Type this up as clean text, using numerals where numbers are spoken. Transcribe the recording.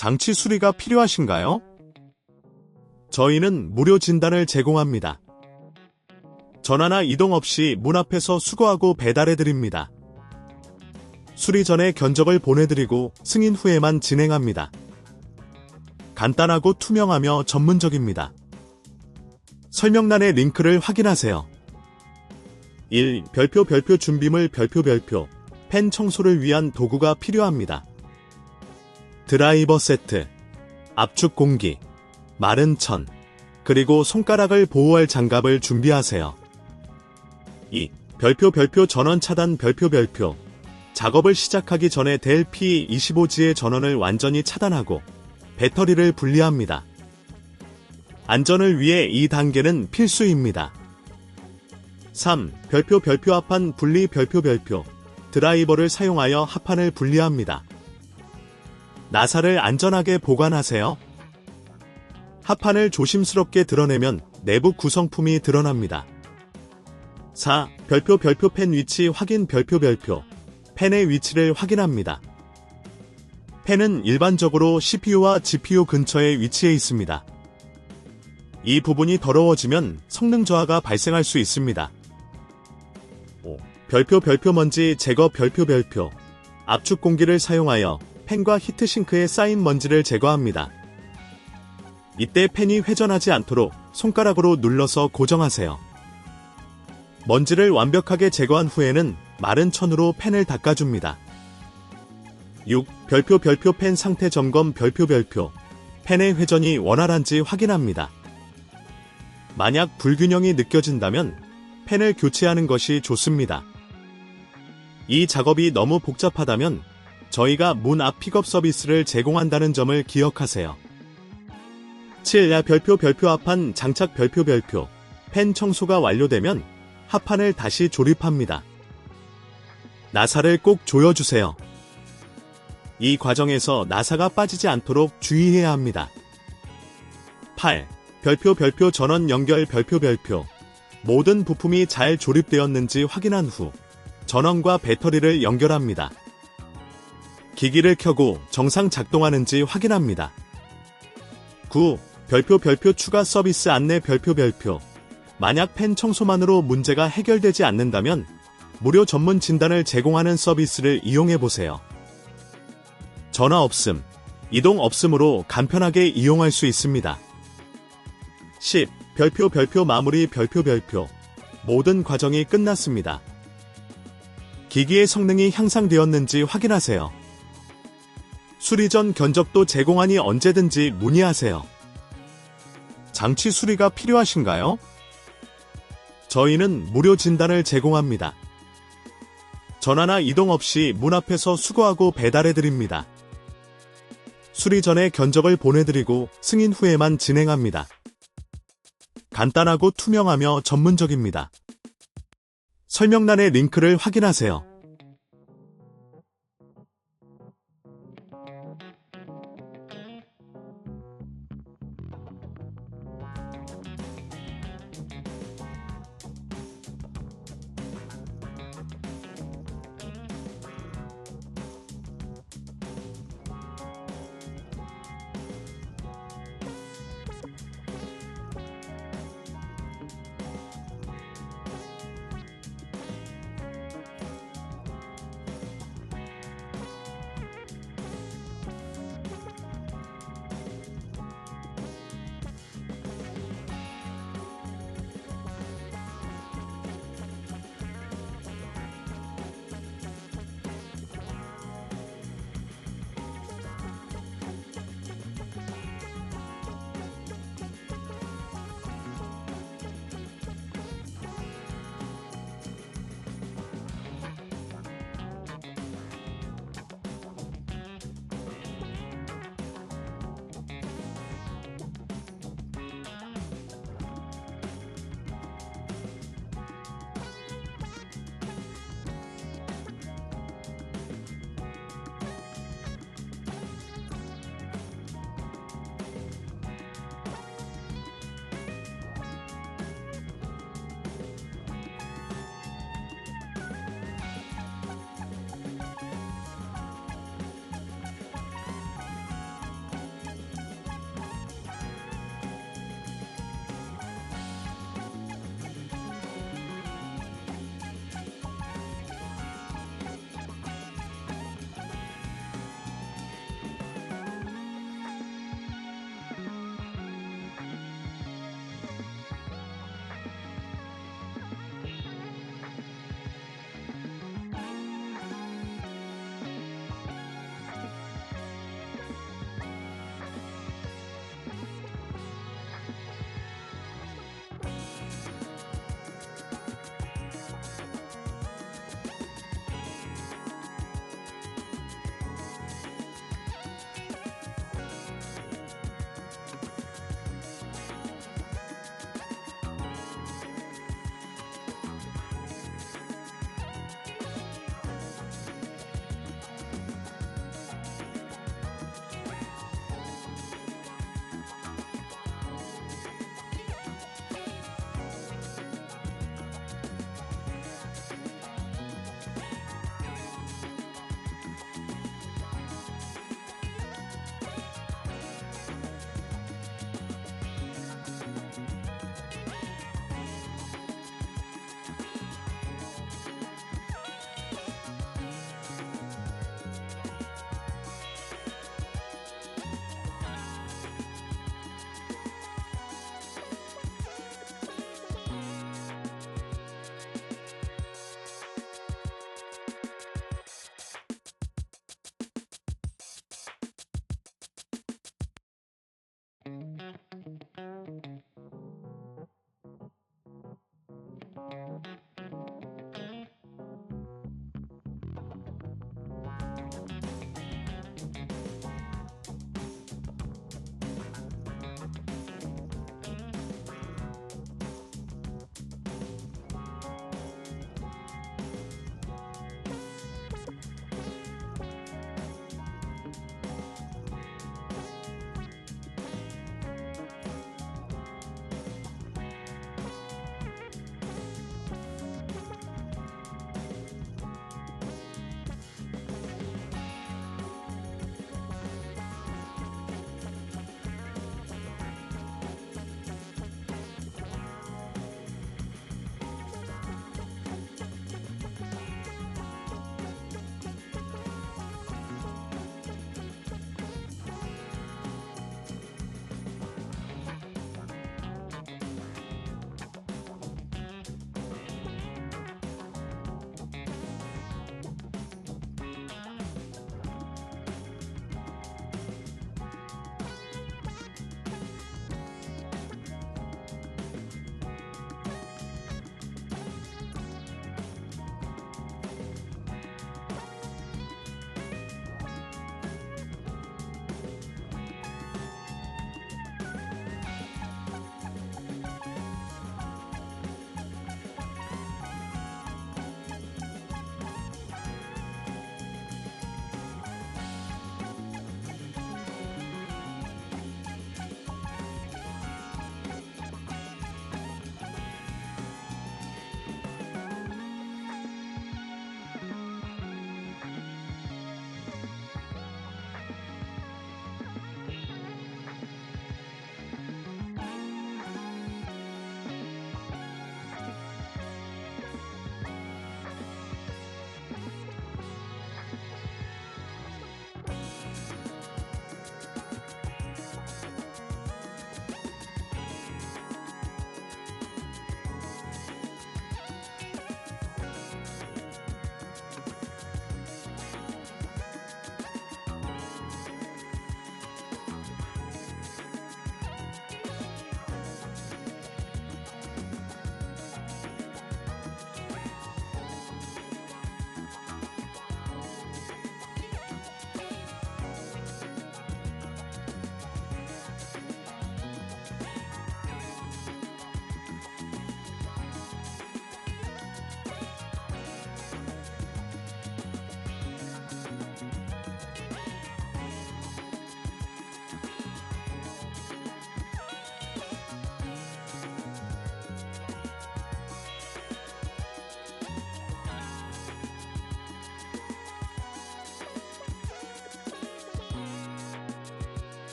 장치 수리가 필요하신가요? 저희는 무료 진단을 제공합니다. 전화나 이동 없이 문 앞에서 수거하고 배달해드립니다. 수리 전에 견적을 보내드리고 승인 후에만 진행합니다. 간단하고 투명하며 전문적입니다. 설명란의 링크를 확인하세요. 1. 별표 준비물 별표 펜 청소를 위한 도구가 필요합니다. 드라이버 세트, 압축 공기, 마른 천, 그리고 손가락을 보호할 장갑을 준비하세요. 2. 별표 전원 차단 별표 작업을 시작하기 전에 델 P25G의 전원을 완전히 차단하고 배터리를 분리합니다. 안전을 위해 이 단계는 필수입니다. 3. 별표 합판 분리 별표 드라이버를 사용하여 합판을 분리합니다. 나사를 안전하게 보관하세요. 합판을 조심스럽게 드러내면 내부 구성품이 드러납니다. 4. 별표 펜 위치 확인 별표 펜의 위치를 확인합니다. 펜은 일반적으로 CPU와 GPU 근처에 위치해 있습니다. 이 부분이 더러워지면 성능 저하가 발생할 수 있습니다. 5. 별표 먼지 제거 별표 압축 공기를 사용하여 펜과 히트싱크에 쌓인 먼지를 제거합니다. 이때 펜이 회전하지 않도록 손가락으로 눌러서 고정하세요. 먼지를 완벽하게 제거한 후에는 마른 천으로 펜을 닦아줍니다. 6. 별표 펜 상태 점검 별표 펜의 회전이 원활한지 확인합니다. 만약 불균형이 느껴진다면 펜을 교체하는 것이 좋습니다. 이 작업이 너무 복잡하다면 저희가 문 앞 픽업 서비스를 제공한다는 점을 기억하세요. 7. 별표 합판 장착 별표 펜 청소가 완료되면 합판을 다시 조립합니다. 나사를 꼭 조여주세요. 이 과정에서 나사가 빠지지 않도록 주의해야 합니다. 8. 별표 전원 연결 별표 모든 부품이 잘 조립되었는지 확인한 후 전원과 배터리를 연결합니다. 기기를 켜고 정상 작동하는지 확인합니다. 9. 별표 추가 서비스 안내 별표 만약 펜 청소만으로 문제가 해결되지 않는다면 무료 전문 진단을 제공하는 서비스를 이용해보세요. 전화 없음, 이동 없음으로 간편하게 이용할 수 있습니다. 10. 별표 마무리 별표 모든 과정이 끝났습니다. 기기의 성능이 향상되었는지 확인하세요. 수리 전 견적도 제공하니 언제든지 문의하세요. 장치 수리가 필요하신가요? 저희는 무료 진단을 제공합니다. 전화나 이동 없이 문 앞에서 수거하고 배달해드립니다. 수리 전에 견적을 보내드리고 승인 후에만 진행합니다. 간단하고 투명하며 전문적입니다. 설명란의 링크를 확인하세요.